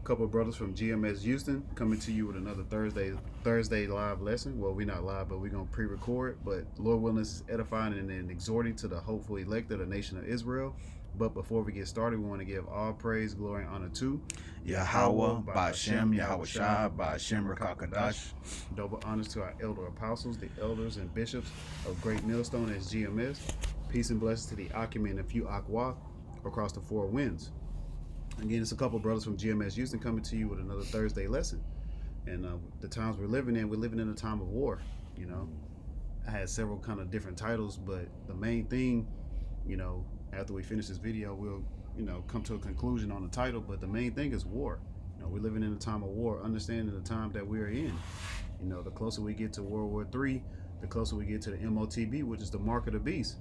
couple of brothers from GMS Houston coming to you with another Thursday live lesson. Well, we're not live, but we're gonna pre-record. But Lord willing, this is edifying and exhorting to the hopeful elect of the nation of Israel. But before we get started, we want to give all praise, glory, and honor to Yahweh, Ba'Shem, Yahweh Shai, Ba'Shem, Rakakadash. Double honors to our elder apostles, the elders and bishops of Great Millstone as GMS. Peace and blessings to the Akim and a few Akwa across the four winds. Again, it's a couple brothers from GMS Houston coming to you with another Thursday lesson. And the times we're living in a time of war. You know, I had several kind of different titles, but the main thing, you know, after we finish this video, we'll, you know, come to a conclusion on the title. But the main thing is war. You know, we're living in a time of war, understanding the time that we're in. You know, the closer we get to World War III, the closer we get to the MOTB, which is the mark of the beast.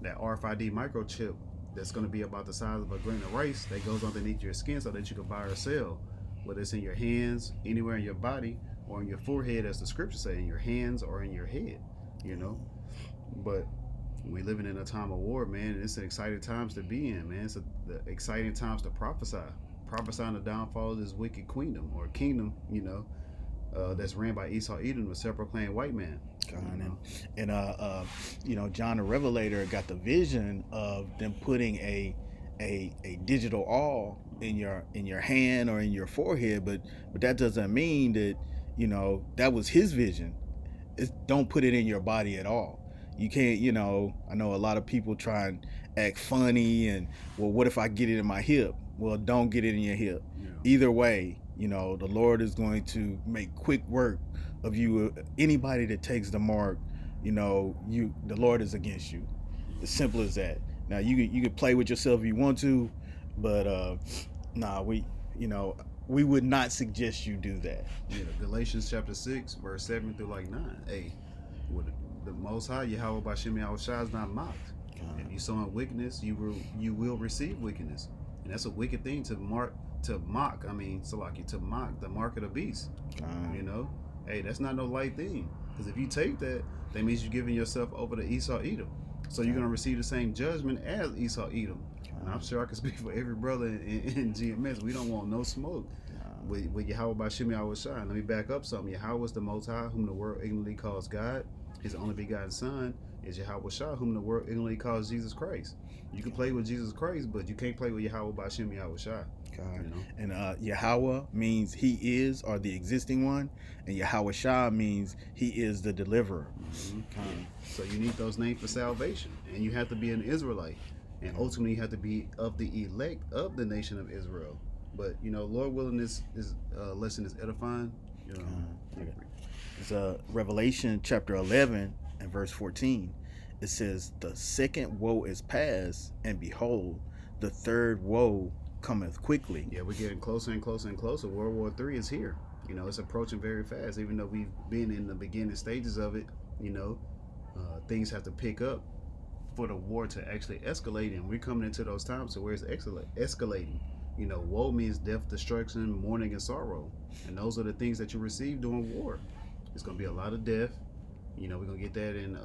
That RFID microchip that's going to be about the size of a grain of rice that goes underneath your skin so that you can buy or sell, whether it's in your hands, anywhere in your body, or in your forehead, as the scriptures say, in your hands or in your head, you know. But we're living in a time of war, man, and it's an exciting times to be in, man. It's the exciting times to prophesying the downfall of this wicked kingdom, you know, that's ran by Esau Edom, a self-proclaimed white man. You know, John the Revelator got the vision of them putting a digital awl in your hand or in your forehead, but that doesn't mean that, you know, that was his vision. Don't put it in your body at all. You can't, you know, I know a lot of people try and act funny and, well, what if I get it in my hip? Well, don't get it in your hip. Yeah. Either way, you know, the Lord is going to make quick work of you. Anybody that takes the mark, you know, the Lord is against you. As simple as that. Now you could play with yourself if you want to, but we would not suggest you do that. Yeah, Galatians chapter 6, verse 7 through like 9. Hey, with the Most High, Yahweh Ba'Shem Yahweh Shai is not mocked. If you sow in wickedness, you will receive wickedness, and that's a wicked thing to mock the mark of the beast. You know, hey, that's not no light thing, because if you take that means you're giving yourself over to Esau Edom. So you're gonna receive the same judgment as Esau Edom. And I'm sure I can speak for every brother in GMS. We don't want no smoke with Yahweh Ba'Shem Yahweh Shai. Let me back up something. Yahweh is the Most High, whom the world ignorantly calls God. His only begotten Son is Yahweh Shai, whom the world ignorantly calls Jesus Christ. You can play with Jesus Christ, but you can't play with Yahweh Ba'Shem Yahweh Shai. You know? And Yahweh means he is, or the existing one, and Yahweh Shai means he is the deliverer. So you need those names for salvation, and you have to be an Israelite, and ultimately you have to be of the elect of the nation of Israel. But, you know, Lord willing, this lesson is edifying. You know, it's Revelation chapter 11 and verse 14. It says, the second woe is past, and behold, the third woe cometh quickly. Yeah, we're getting closer and closer and closer. World War III is here. You know, it's approaching very fast. Even though we've been in the beginning stages of it, you know, things have to pick up for the war to actually escalate, and we're coming into those times to where it's escalating. You know, woe means death, destruction, mourning, and sorrow, and those are the things that you receive during war. It's going to be a lot of death. You know, we're going to get that in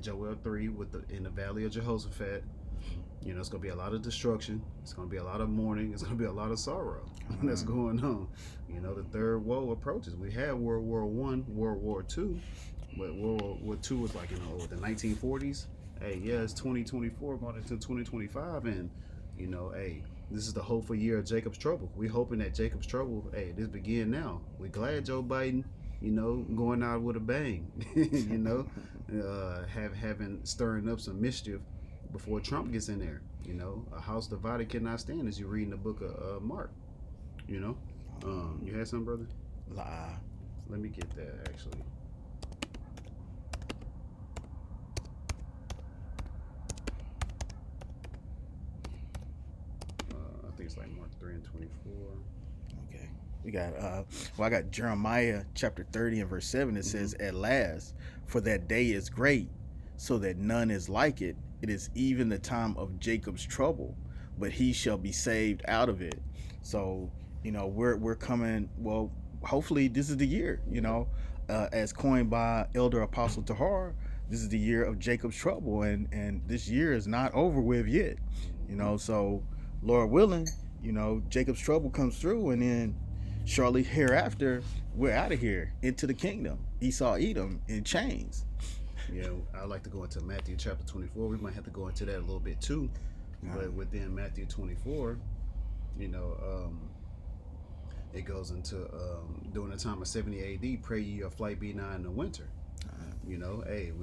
Joel 3 in the valley of Jehoshaphat. You know, it's going to be a lot of destruction. It's going to be a lot of mourning. It's going to be a lot of sorrow that's going on. You know, the third woe approaches. We had World War I, World War II, but World War II was like, you know, the 1940s. Hey, yeah, it's 2024 going into 2025, and, you know, hey, this is the hopeful year of Jacob's trouble. We're hoping that Jacob's trouble, hey, this begin now. We're glad Joe Biden, you know, going out with a bang, you know, stirring up some mischief before Trump gets in there. You know, a house divided cannot stand, as you read in the book of Mark. You know, you had something, brother? Let me get that actually. I think it's like Mark 3 and 24. Okay. We got I got Jeremiah chapter 30 and verse 7. It says, at last, for that day is great, so that none is like it. It is even the time of Jacob's trouble, but he shall be saved out of it. So, you know, we're coming, well, hopefully this is the year, you know, as coined by Elder Apostle Tahar, this is the year of Jacob's trouble, and this year is not over with yet, you know. So Lord willing, you know, Jacob's trouble comes through, and then, shortly hereafter, we're out of here into the kingdom. Esau, Edom in chains. Yeah, I'd like to go into Matthew chapter 24. We might have to go into that a little bit too. But within Matthew 24, you know, it goes into during the time of 70 AD, pray ye your flight be nigh in the winter. You know, hey,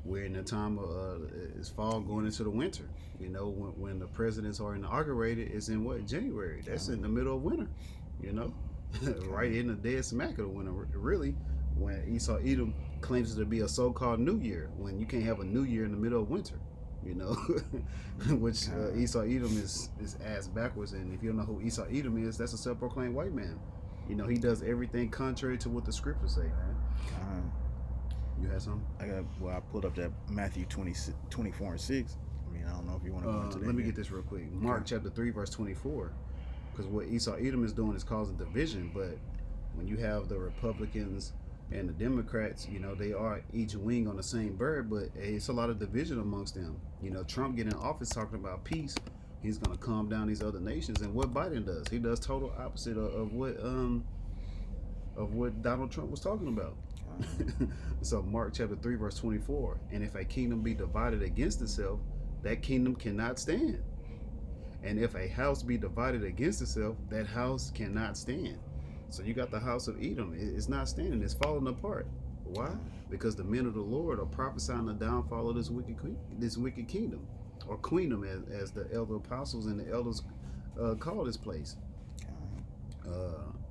we're in the time of it's fall going into the winter. You know, when the presidents are inaugurated, it's in what, January? That's in the middle of winter. You know, right in the dead smack of the winter. Really, when Esau Edom claims it to be a so-called New Year, when you can't have a New Year in the middle of winter. You know, which Esau Edom is ass backwards. And if you don't know who Esau Edom is, that's a self-proclaimed white man. You know, he does everything contrary to what the scriptures say, man. You had something? I pulled up that Matthew 24 and 6. I mean, I don't know if you want to go into that. Let me get this real quick. Mark chapter 3, verse 24. Because what Esau Edom is doing is causing division. But when you have the Republicans and the Democrats, you know, they are each wing on the same bird, but it's a lot of division amongst them. You know, Trump getting in office talking about peace. He's going to calm down these other nations. And what Biden does, he does total opposite of what Donald Trump was talking about. So Mark chapter 3, verse 24. And if a kingdom be divided against itself, that kingdom cannot stand. And if a house be divided against itself, that house cannot stand. So you got the house of Edom. It's not standing. It's falling apart. Why? Because the men of the Lord are prophesying the downfall of this wicked kingdom, or queendom, as the elder apostles and the elders call this place.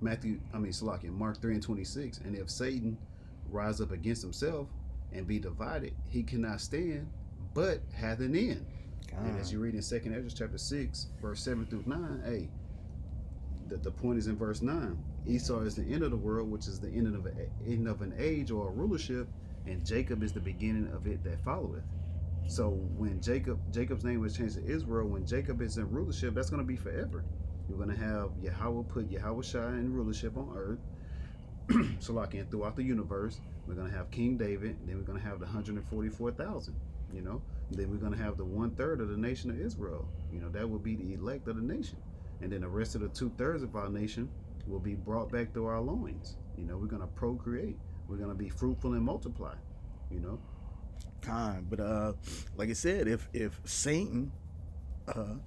Mark 3 and 26. And if Satan rise up against himself and be divided, he cannot stand, but hath an end. And as you read in 2nd Ezra chapter 6, verse 7 through 9, hey, the point is in verse 9. Esau is the end of the world, which is the end of an age or a rulership, and Jacob is the beginning of it that followeth. So when Jacob's name was changed to Israel, when Jacob is in rulership, that's going to be forever. You're going to have Yahweh put Yahweh Shai in rulership on earth. So like throughout the universe, we're going to have King David, then we're going to have the 144,000, you know. Then we're going to have the 1/3 of the nation of Israel. You know, that will be the elect of the nation. And then the rest of the 2/3 of our nation will be brought back through our loins. You know, we're going to procreate. We're going to be fruitful and multiply, you know. But like I said, if Satan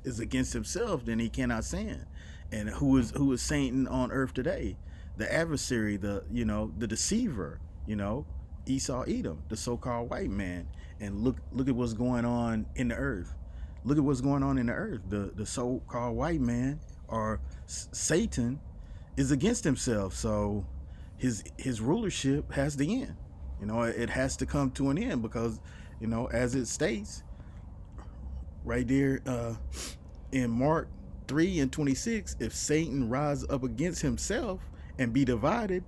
is against himself, then he cannot stand. And who is Satan on earth today? The adversary, the deceiver, you know, Esau Edom, the so-called white man. And look at what's going on in the earth. Look at what's going on in the earth. The so-called white man, or Satan, is against himself. So his rulership has to end. You know, it has to come to an end, because, you know, as it states right there in Mark 3 and 26, if Satan rise up against himself and be divided,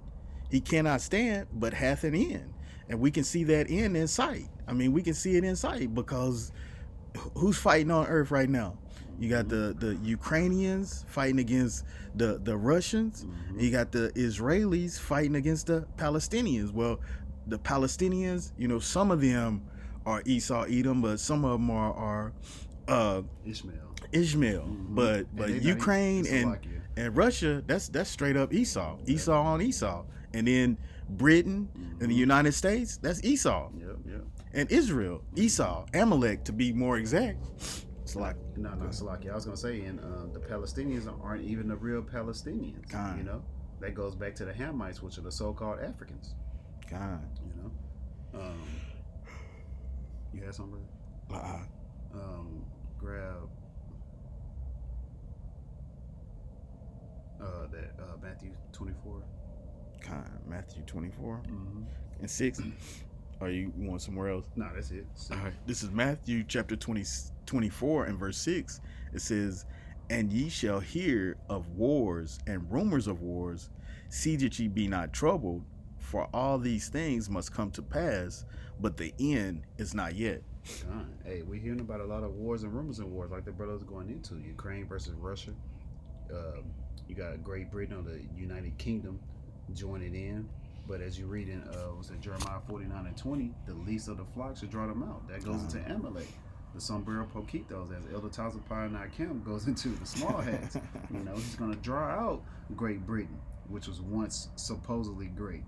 he cannot stand, but hath an end. And we can see that end in sight. I mean, we can see it in sight, because who's fighting on earth right now? You got the Ukrainians fighting against the Russians. And you got the Israelis fighting against the Palestinians. Well, the Palestinians, you know, some of them are Esau Edom, but some of them are Ishmael. But Ukraine and Russia, that's straight up Esau. Esau on Esau. And then Britain and the United States, that's Esau. And Israel, Esau, Amalek to be more exact. Salaki. I was gonna say, and the Palestinians aren't even the real Palestinians. You know, that goes back to the Hamites, which are the so-called Africans. You know, you had something, brother? Grab that Matthew 24. Matthew 24 and 6. Or you want somewhere else? No, that's it. All right. This is Matthew chapter 24 and verse 6. It says, and ye shall hear of wars and rumors of wars. See that ye be not troubled, for all these things must come to pass, but the end is not yet. Hey, we're hearing about a lot of wars and rumors of wars, like the brothers going into Ukraine versus Russia. You got Great Britain or the United Kingdom joining in. But as you read in Jeremiah 49 and 20, the least of the flock should draw them out. That goes into Amalek. the sombrero poquitos, as Elder Taza Pioneer Kemp goes into the small hats. He's going to draw out Great Britain, which was once supposedly great.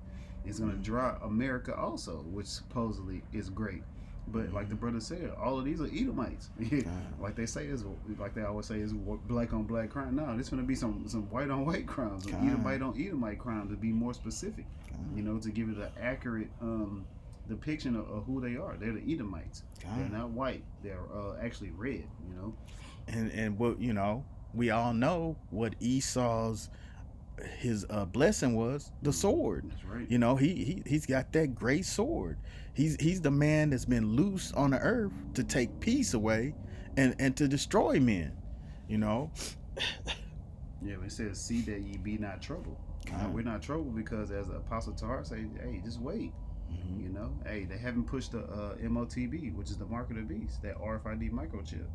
He's going to draw America also, which supposedly is great. But like the brother said, all of these are Edomites. Like they always say, is black on black crime. No, this is going to be some white on white crimes, some Edomite on Edomite crimes, to be more specific. To give it an accurate depiction of who they are. They're the Edomites. They're not white. They're actually red. And what we all know what Esau's his blessing was, the sword. That's right. He's got that great sword. He's the man that's been loose on the earth to take peace away and to destroy men. Yeah, it says, see that ye be not troubled. We're not troubled because, as the Apostle Tahar say, hey, just wait. Hey, they haven't pushed the MOTB, which is the mark of the beast, that RFID microchip.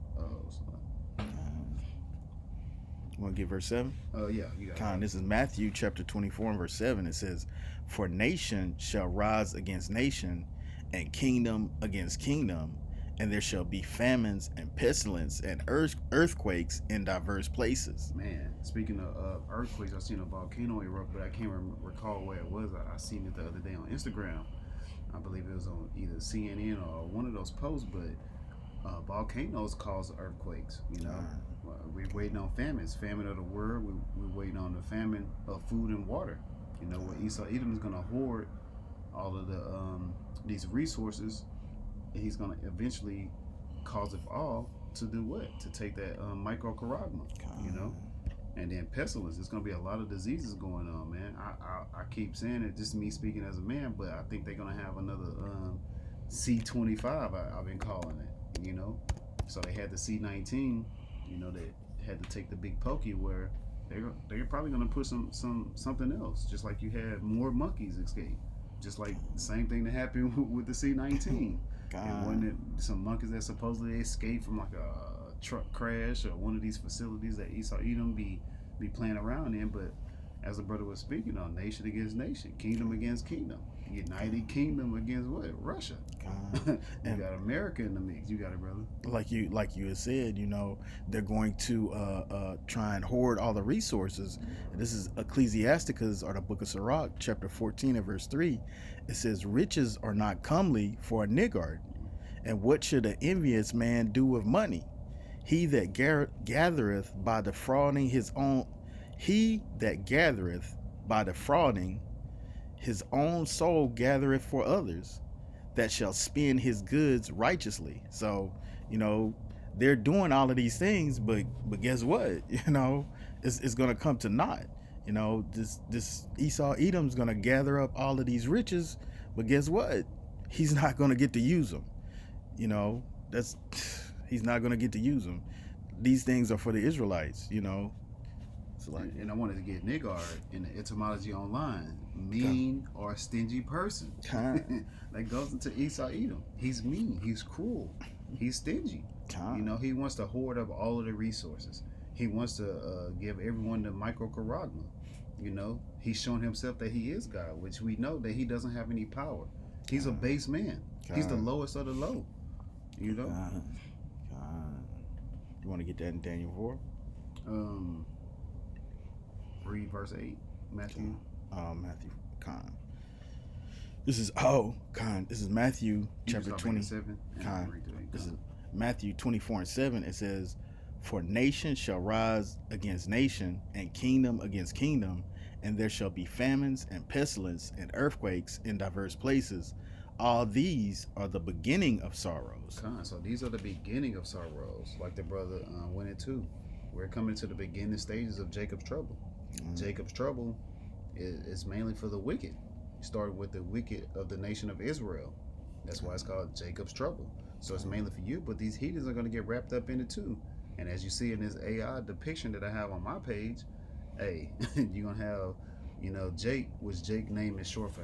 Want to get verse 7? Yeah, you got it. This is Matthew chapter 24 and verse 7. It says, for nation shall rise against nation, and kingdom against kingdom, and there shall be famines and pestilence and earthquakes in diverse places. Man, speaking of earthquakes, I seen a volcano erupt, but I can't recall where it was. I seen it the other day on Instagram. I believe it was on either CNN or one of those posts, but volcanoes cause earthquakes. We're waiting on famines, famine of the world. We're waiting on the famine of food and water. Where Esau Edom is going to hoard all of the these resources, and he's going to eventually cause it all to do what? To take that microcharagma, and then pestilence. There's going to be a lot of diseases going on, man. I keep saying it, just me speaking as a man, but I think they're going to have another C25. I've been calling it. So they had the C19. They had to take the big pokey, where they're probably going to put something else, just like you had more monkeys escape, just like the same thing that happened with the C19. And wasn't it some monkeys that supposedly escaped from like a truck crash or one of these facilities that Esau Edom be playing around in? But as the brother was speaking on, nation against nation, kingdom against kingdom, United Kingdom against what? Russia. You got America in the mix. You got it, brother. Like you had said, they're going to try and hoard all the resources. This is Ecclesiasticus, or the book of Sirach, chapter 14 and verse 3. It says, riches are not comely for a niggard, and what should an envious man do with money? He that gathereth by defrauding his own his own soul gathereth for others, that shall spend his goods righteously. So, they're doing all of these things, but guess what? It's gonna come to naught. This Esau Edom's gonna gather up all of these riches, but guess what? He's not gonna get to use them. He's not gonna get to use them. These things are for the Israelites. And I wanted to get niggard in the etymology online. Mean or stingy person. That goes into Esau Edom. He's mean. He's cruel. He's stingy. He wants to hoard up all of the resources. He wants to give everyone the microcharagma. He's shown himself that he is God, which we know that he doesn't have any power. He's a base man. He's the lowest of the low. You want to get that in Daniel 4? Read verse 8, Matthew. Matthew. This is Matthew chapter 20. This is Matthew 24 and 7. It says, for nation shall rise against nation, and kingdom against kingdom, and there shall be famines and pestilence and earthquakes in diverse places. All these are the beginning of sorrows. So these are the beginning of sorrows, like the brother went into. We're coming to the beginning stages of Jacob's trouble. Jacob's trouble is mainly for the wicked. It started with the wicked of the nation of Israel. That's why it's called Jacob's trouble. So it's mainly for you, but these heathens are going to get wrapped up in it too. And as you see in this AI depiction that I have on my page, hey, you're going to have, Jake, which Jake name is short for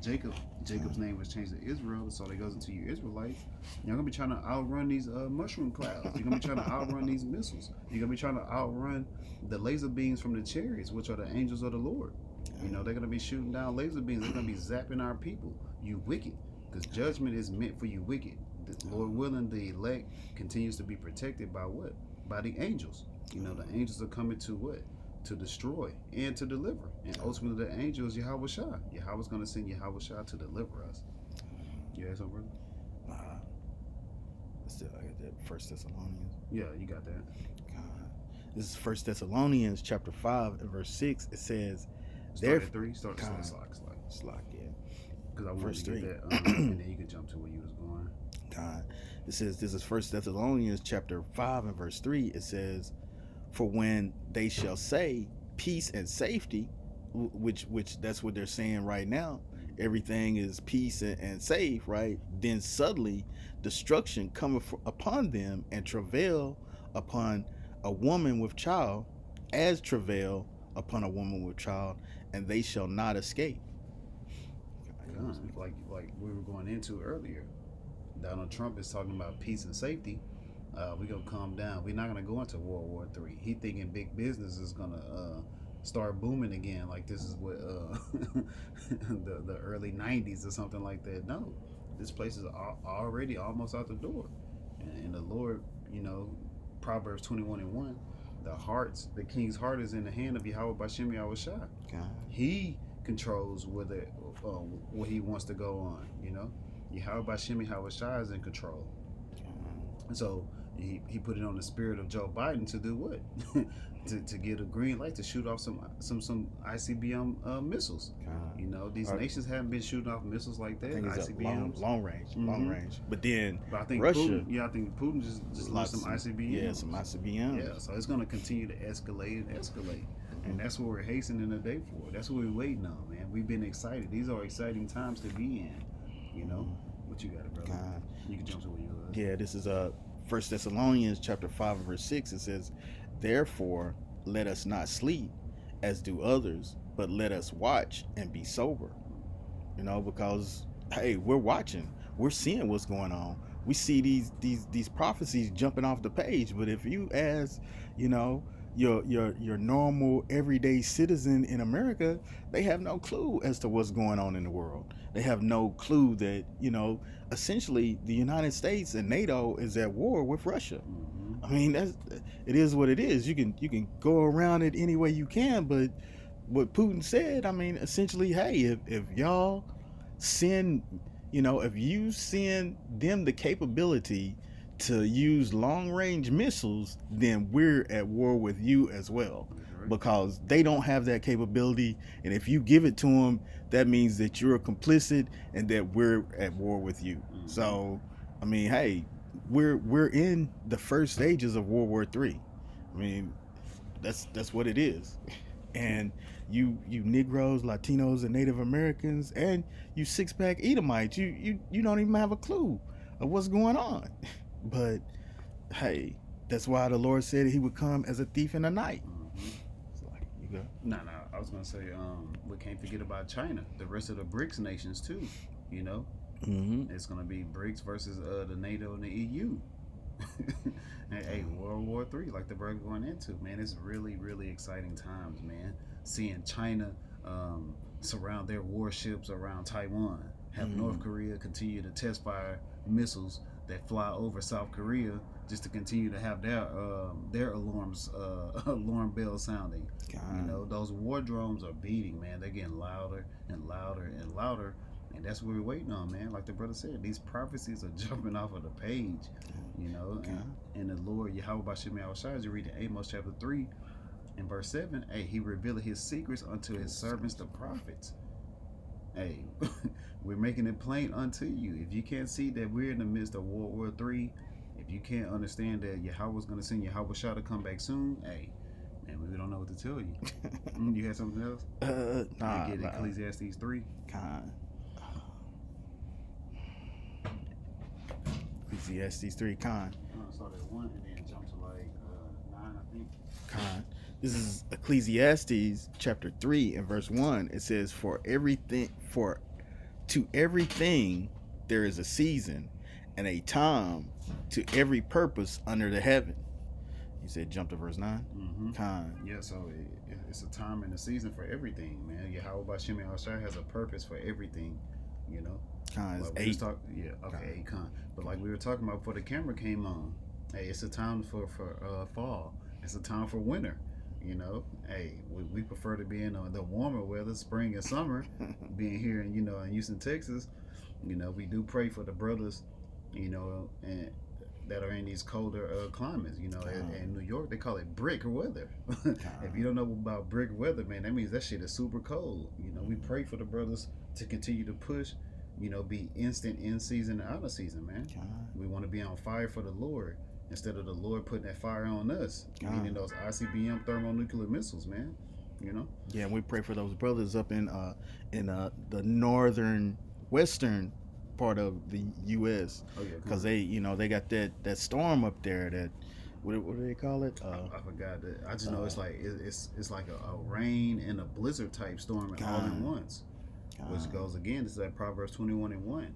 Jacob. Jacob's name was changed to Israel, so that goes into your Israelites. You're going to be trying to outrun these mushroom clouds. You're going to be trying to outrun these missiles. You're going to be trying to outrun the laser beams from the chariots, which are the angels of the Lord. They're going to be shooting down laser beams. They're going to be zapping our people. You wicked. Because judgment is meant for you wicked. Lord willing, the elect continues to be protected by what? By the angels. You know, the angels are coming to what? To destroy and to deliver. And ultimately, the angel is Yahweh Shah. Yahweh's going to send Yahweh Shah to deliver us. You have something, brother? Still, I got that First Thessalonians. Yeah, you got that. This is First Thessalonians chapter 5 and verse 6. It says, Start at 3. Start Slack, yeah. Because I wanted Verse to 3. get that, and then you can jump to where you was going. It says, this is First Thessalonians chapter 5 and verse 3. It says, for when they shall say peace and safety, which that's what they're saying right now, everything is peace and safe, right? Then suddenly destruction cometh upon them, and travail upon a woman with child, as travail upon a woman with child, and they shall not escape. Like we were going into earlier, Donald Trump is talking about peace and safety. We're gonna calm down. We're not gonna go into World War III. He thinking big business is gonna start booming again, like this is what the early '90s or something like that. No, this place is already almost out the door, and the Lord, you know, Proverbs 21:1, the king's heart is in the hand of Yahweh Bashem Yahweh Shah. He controls whether what he wants to go on. You know, Yahweh Bashem Yahweh Shah is in control. And so he put it on the spirit of Joe Biden to do what? to get a green light to shoot off some ICBM missiles. You know, these nations haven't been shooting off missiles like that. I think it's ICBMs. long range. But then I think Russia, I think Putin just launched some ICBMs. Yeah, some ICBMs. Yeah, so it's going to continue to escalate. And that's what we're hastening the day for. That's what we're waiting on, man. We've been excited. These are exciting times to be in. You know, what you got, brother? You can jump to where you are. Yeah, this is First Thessalonians chapter 5 and verse 6. It says, therefore let us not sleep as do others, but let us watch and be sober. You know, because hey, we're watching, we're seeing what's going on. We see these prophecies jumping off the page. But if you ask, you know, your normal everyday citizen in America, they have no clue as to what's going on in the world. They have no clue that, you know, essentially the United States and NATO is at war with Russia. I mean, it is what it is. You can go around it any way you can, but what Putin said, I mean, essentially, hey, if y'all send, you know, if you send them the capability to use long-range missiles, then we're at war with you as well, because they don't have that capability. And if you give it to them, that means that you're complicit and that we're at war with you. So, I mean, hey, we're in the first stages of World War III. I mean, that's what it is. And you Negroes, Latinos, and Native Americans, and you six-pack Edomites, you don't even have a clue of what's going on. But hey, that's why the Lord said he would come as a thief in the night. So, like, you go. No, I was gonna say, we can't forget about China, the rest of the BRICS nations too. You know, it's gonna be BRICS versus the NATO and the EU. And, hey, World War III, like the brother going into, man, it's really, really exciting times, man. Seeing China surround their warships around Taiwan, have North Korea continue to test fire missiles that fly over South Korea just to continue to have their alarm bells sounding. You know, those war drums are beating, man. They're getting louder and louder and louder. And that's what we're waiting on, man. Like the brother said, these prophecies are jumping off of the page, you know. And the Lord, Yahweh Bashem Yahushua, as you read in Amos chapter 3 and verse 7, hey, he revealed his secrets unto his servants, the prophets. Hey, we're making it plain unto you. If you can't see that we're in the midst of World War III, if you can't understand that Yahweh's going to send Yahweh Shah to come back soon, hey, man, we don't know what to tell you. You had something else? Nah. Get Ecclesiastes 3. Ecclesiastes 3, Start at 1 and then jump to like 9, I think. This is Ecclesiastes chapter 3 and verse 1. It says, to everything there is a season and a time to every purpose under the heaven. You said jump to verse 9? Yeah, so it's a time and a season for everything, man. Yahweh Bashem Yahushua has a purpose for everything You know, Con is like we was 8. talking. Yeah, okay, Con. 8 con. But like we were talking about before the camera came on, hey, it's a time for fall. It's a time for winter. You know, hey, we prefer to be in the warmer weather, spring and summer. Being here in in Houston, Texas, we do pray for the brothers, and that are in these colder climates. In New York they call it brick weather. If you don't know about brick weather, man, that means that shit is super cold. We pray for the brothers to continue to push, be instant in season and out of season, man. We want to be on fire for the Lord instead of the Lord putting that fire on us, meaning those ICBM thermonuclear missiles, man. Yeah, and we pray for those brothers up in the northern western part of the U.S. Oh yeah, because they got that storm up there that what do they call it? I forgot that. I just know it's like it's like a rain and a blizzard type storm all in once, which goes again. This is like Proverbs 21:1.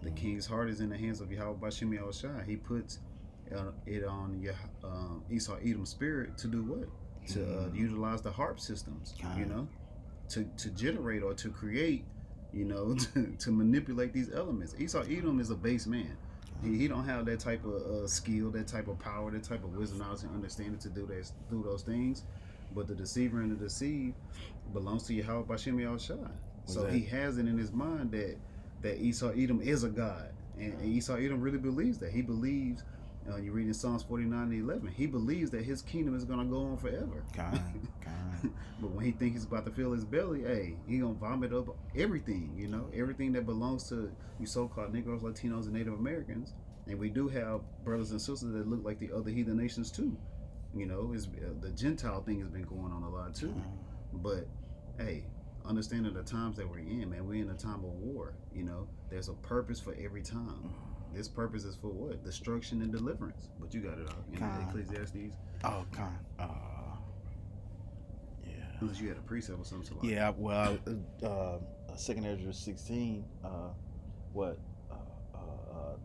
The king's heart is in the hands of Yahweh Bashim Yahushai. He puts it on Esau Edom's spirit to do what? To utilize the harp systems. To generate or to create. To manipulate these elements. Esau Edom is a base man. He don't have that type of skill, that type of power, that type of wisdom, knowledge, and understanding to do those things. But the deceiver and the deceived belongs to Yahweh Bashim Yahushai. So he has it in his mind that Esau Edom is a god, and Esau Edom really believes that. He believes. You read in Psalms 49:11. He believes that his kingdom is gonna go on forever. But when he thinks he's about to fill his belly, hey, he gonna vomit up everything. Everything that belongs to you so-called Negroes, Latinos, and Native Americans. And we do have brothers and sisters that look like the other heathen nations too. It's, the Gentile thing has been going on a lot too. But hey, understanding the times that we're in, man, we're in a time of war. There's a purpose for every time. This purpose is for what? Destruction and deliverance. But you got it out in Ecclesiastes. Oh, con. Yeah. Unless you had a precept or something. Like yeah. Well, 2nd Ezra 16. What?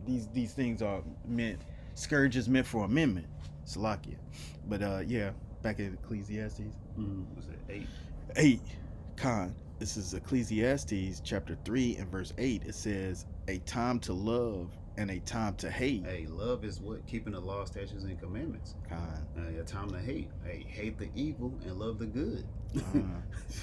These things are meant. Scourges meant for amendment. Salakia. But yeah, back in Ecclesiastes. Was it 8? 8. Con. This is Ecclesiastes chapter 3 and verse 8. It says, "A time to love and a time to hate." Hey, love is what? Keeping the law, statutes, and commandments. A time to hate. Hey, hate the evil and love the good.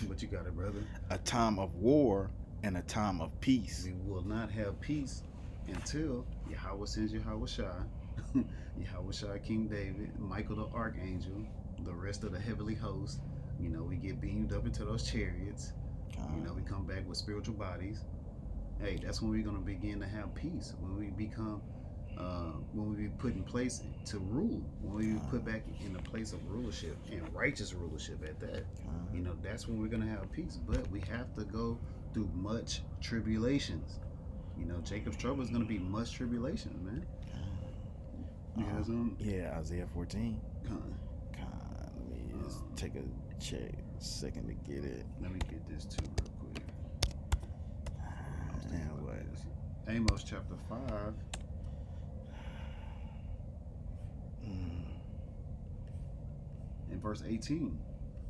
But you got it, brother. A time of war and a time of peace. We will not have peace until Yahweh sends Yahweh Shai, Yahweh Shai, King David, Michael the Archangel, the rest of the heavenly host. We get beamed up into those chariots. We come back with spiritual bodies. Hey, that's when we're going to begin to have peace. When we become, when we be put in place to rule. When we be put back in a place of rulership and righteous rulership at that. That's when we're going to have peace. But we have to go through much tribulations. Jacob's trouble is going to be much tribulations, man. Yeah, Isaiah 14. Let me just take a second to get it. Let me get this too real quick. What? Amos chapter 5. In verse 18.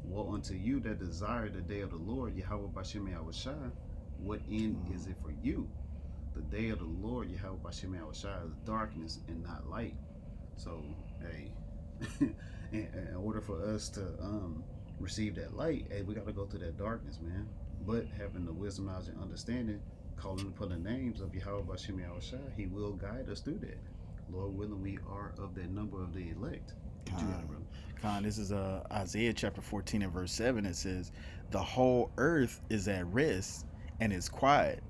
Woe unto you that desire the day of the Lord, Yahweh Bashim Yahushai. What end is it for you? The day of the Lord, Yahweh Bashim Yahushai, is darkness and not light. So, hey, in order for us to receive that light, hey, we got to go through that darkness, man. But having the wisdom, knowledge, and understanding, calling upon the names of Yahweh Bashim Yahushai, he will guide us through that. Lord willing, we are of that number of the elect. This is Isaiah chapter 14 and verse 7. It says, "The whole earth is at rest and is quiet.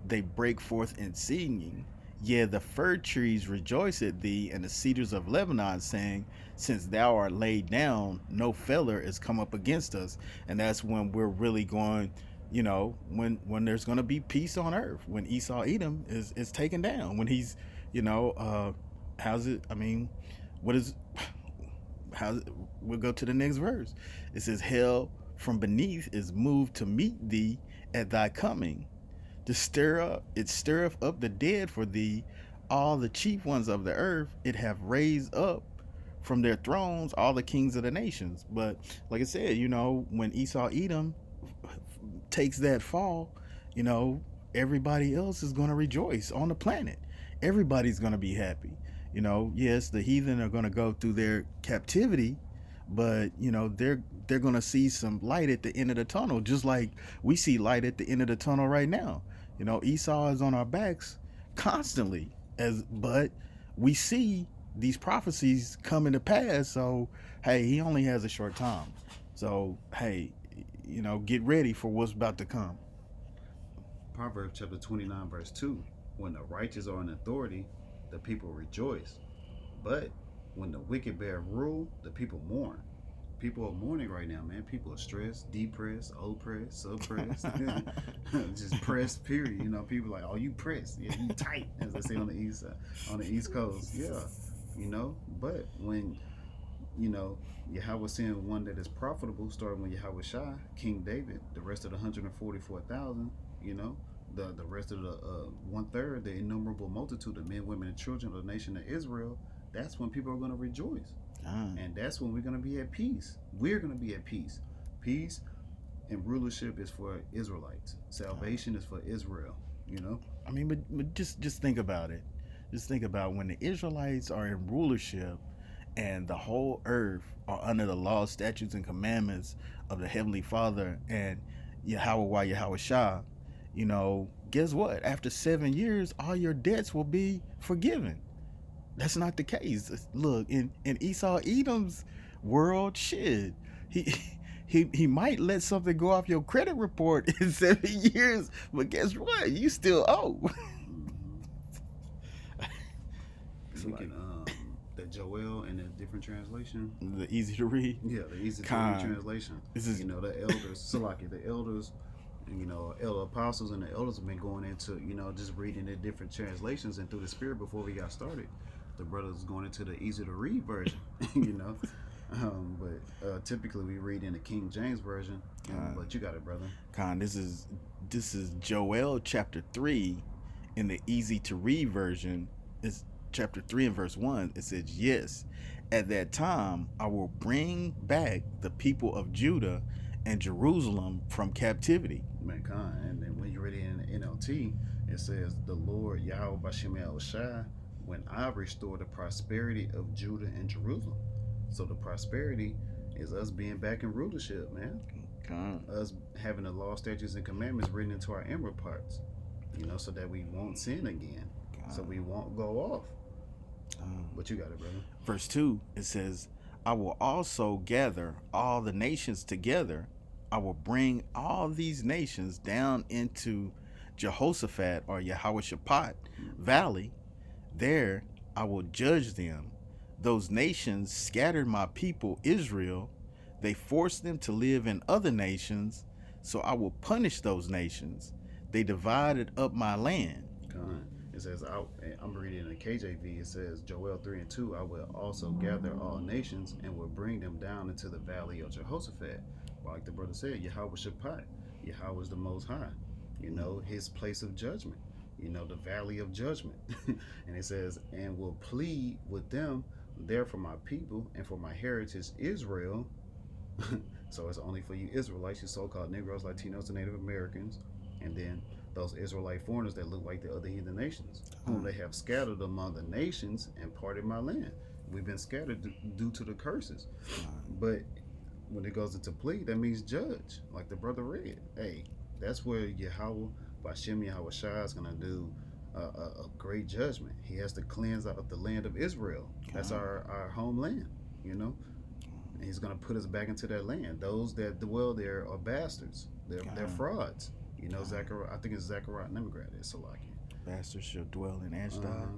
They break forth in singing. Yea, the fir trees rejoice at thee, and the cedars of Lebanon, saying, since thou art laid down, no feller is come up against us." And that's when we're really going, when there's going to be peace on earth, when Esau Edom is taken down, when he's, we'll go to the next verse. It says, "Hell from beneath is moved to meet thee at thy coming. It stirreth up the dead for thee. All the chief ones of the earth, it have raised up from their thrones all the kings of the nations." But like I said, when Esau Edom takes that fall, everybody else is going to rejoice on the planet. Everybody's going to be happy. Yes, the heathen are going to go through their captivity, but they're going to see some light at the end of the tunnel, just like we see light at the end of the tunnel right now. Esau is on our backs constantly, but we see these prophecies coming to pass. So hey, he only has a short time. So hey, get ready for what's about to come. Proverbs chapter 29, verse 2. When the righteous are in authority, the people rejoice. But when the wicked bear rule, the people mourn. People are mourning right now, man. People are stressed, depressed, oppressed, suppressed, just pressed. Period. People are like, oh, you pressed, yeah, you tight, as they say on the East Coast, yeah. But when Yahweh sent one that is profitable, starting with Yahweh Shai, King David, the rest of the 144,000, the rest of the 1/3, the innumerable multitude of men, women, and children of the nation of Israel. That's when people are going to rejoice. And that's when we're going to be at peace. We're going to be at peace. Peace and rulership is for Israelites. Salvation is for Israel. I mean, but just think about it. Just think about when the Israelites are in rulership and the whole earth are under the laws, statutes, and commandments of the Heavenly Father and Yahweh Shah. Guess what? After 7 years, all your debts will be forgiven. That's not the case. Look, in Esau Edom's world, shit, he might let something go off your credit report in 7 years, but guess what? You still owe. The Joel in a different translation. The easy to read. Yeah, the easy to read translation. This is the elders, Salaki, the elders. Elder apostles and the elders have been going into, just reading the different translations and through the Spirit before we got started. The brothers going into the easy to read version, but typically we read in the King James version. But you got it, brother. Khan, this is Joel chapter 3 in the easy to read version. It's chapter 3 and verse 1. It says, yes, at that time I will bring back the people of Judah and Jerusalem from captivity. Mankind. And then when you read it in the NLT, it says, the Lord Yahweh Bashem El Shai, when I restore the prosperity of Judah and Jerusalem. So the prosperity is us being back in rulership, man. Us having the law, statutes, and commandments written into our inward parts, so that we won't sin again, so we won't go off. But you got it, brother. Verse 2, it says, I will also gather all the nations together. I will bring all these nations down into Jehoshaphat or Yehoshaphat Valley. There I will judge them. Those nations scattered my people Israel. They forced them to live in other nations, so I will punish those nations. They divided up my land. It says, I'm reading in the KJV, it says, Joel 3 and 2, I will also gather all nations and will bring them down into the valley of Jehoshaphat. Like the brother said, Yahweh Shaphat. Yahweh is the Most High. His place of judgment. The valley of judgment. And it says, and will plead with them there for my people and for my heritage Israel. So it's only for you Israelites, you so-called Negroes, Latinos, and Native Americans, and then those Israelite foreigners that look like the other heathen nations, whom they have scattered among the nations and parted my land. We've been scattered due to the curses. But when it goes into plead, that means judge, like the brother read. Hey, that's where Yahweh, Bashem Yahweh Shai, is going to do a great judgment. He has to cleanse out of the land of Israel. That's our homeland, And he's going to put us back into that land. Those that dwell there are bastards. They're frauds. Zechariah, I think it's Zechariah. Let me grab it. Salaki. Bastards shall dwell in Ashdod.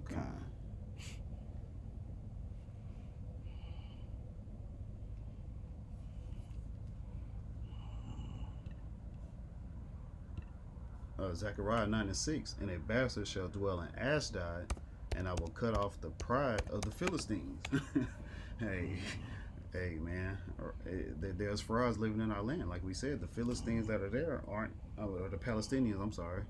Zechariah 9 and 6, and a bastard shall dwell in Ashdod, and I will cut off the pride of the Philistines. Hey, man, there's frauds living in our land. Like we said, the Philistines that are there aren't, or the Palestinians, I'm sorry.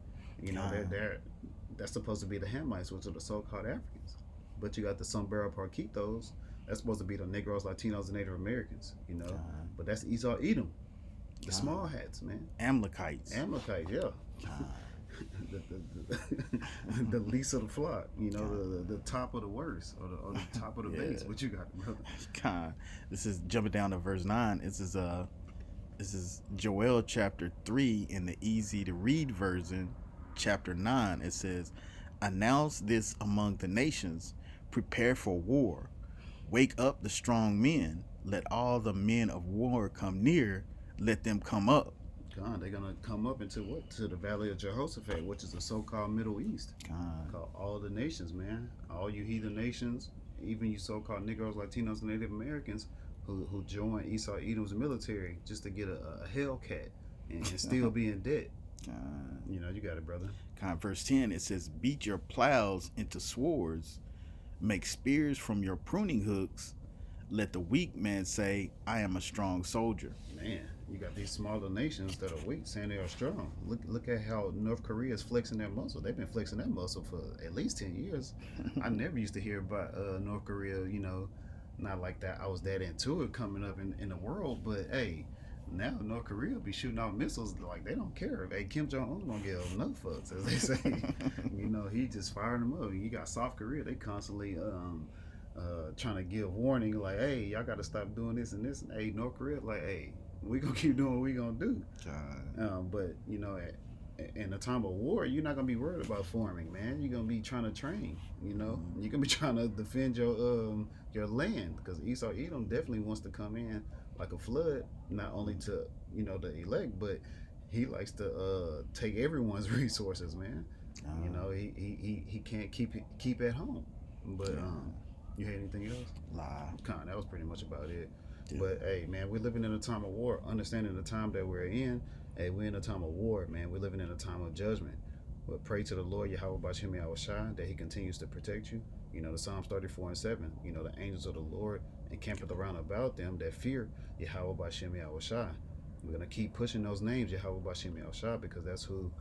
That's supposed to be the Hamites, which are the so-called Africans. But you got the Sombrero Parquitos, that's supposed to be the Negroes, Latinos, and Native Americans, But that's Esau Edom. The small hats, man. Amalekites. Yeah. the least of the flock. You know, the top of the worst, or the top of the base. What you got, brother? God, this is jumping down to verse 9. This is Joel chapter 3 in the easy to read version, chapter 9. It says, "Announce this among the nations, prepare for war. Wake up the strong men. Let all the men of war come near. Let them come up." God, they're gonna come up into what? To the valley of Jehoshaphat, which is the so-called Middle East. God. Called all the nations, man. All you heathen nations, even you so-called Negroes, Latinos, and Native Americans who joined Esau Edom's military just to get a Hellcat and still be in debt. God. You know, you got it, brother. God, verse 10, it says, "Beat your plows into swords, make spears from your pruning hooks. Let the weak man say, I am a strong soldier." Man, you got these smaller nations that are weak saying they are strong. Look at how North Korea is flexing that muscle. They've been flexing that muscle for at least 10 years. I never used to hear about North Korea, you know, not like that. I was that into it coming up in the world, but hey, now North Korea be shooting out missiles like they don't care. Hey, Kim Jong Un don't give no fucks, as they say. You know, he just firing them up. You got South Korea; they constantly trying to give warning, like, hey, y'all got to stop doing this and this. Hey, North Korea, like, hey, we gonna keep doing what we gonna do. But you know, in a time of war, you're not gonna be worried about farming, man. You're gonna be trying to train. You know, you're gonna be trying to defend your land, because Esau Edom definitely wants to come in like a flood, not only to, you know, the elect, but he likes to take everyone's resources, man. You know, he can't keep at home. But you had anything else? Lie. That was pretty much about it. Yeah. But hey, man, we're living in a time of war. Understanding the time that we're in, hey, we're in a time of war, man. We're living in a time of judgment. But pray to the Lord Yahweh Bashim Yahushai that He continues to protect you. You know, the Psalms 34:7. You know, the angels of the Lord encampeth around about them that fear Yahweh Bashim Yahushai. We're gonna keep pushing those names, Yahweh Bashim Yahushai, because that's who.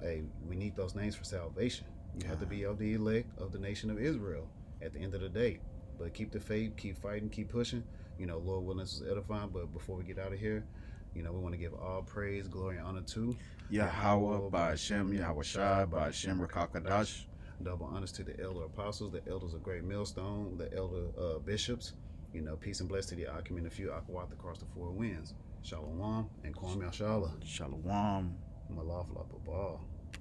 Hey, we need those names for salvation. You have to be of the elect of the nation of Israel at the end of the day. But keep the faith, keep fighting, keep pushing. You know, Lord willing, this is edifying. But before we get out of here, you know, we want to give all praise, glory, and honor to Yahweh, Ba'ashem, Yahushai, Ba'ashem, Rakakadash. Double honors to the elder apostles, the elders of Great Millstone, the elder bishops. You know, peace and blessing to the Akim and a few Akwat across the four winds. Shalom and Kwam Yashala. Shalom. Malaf Lababal.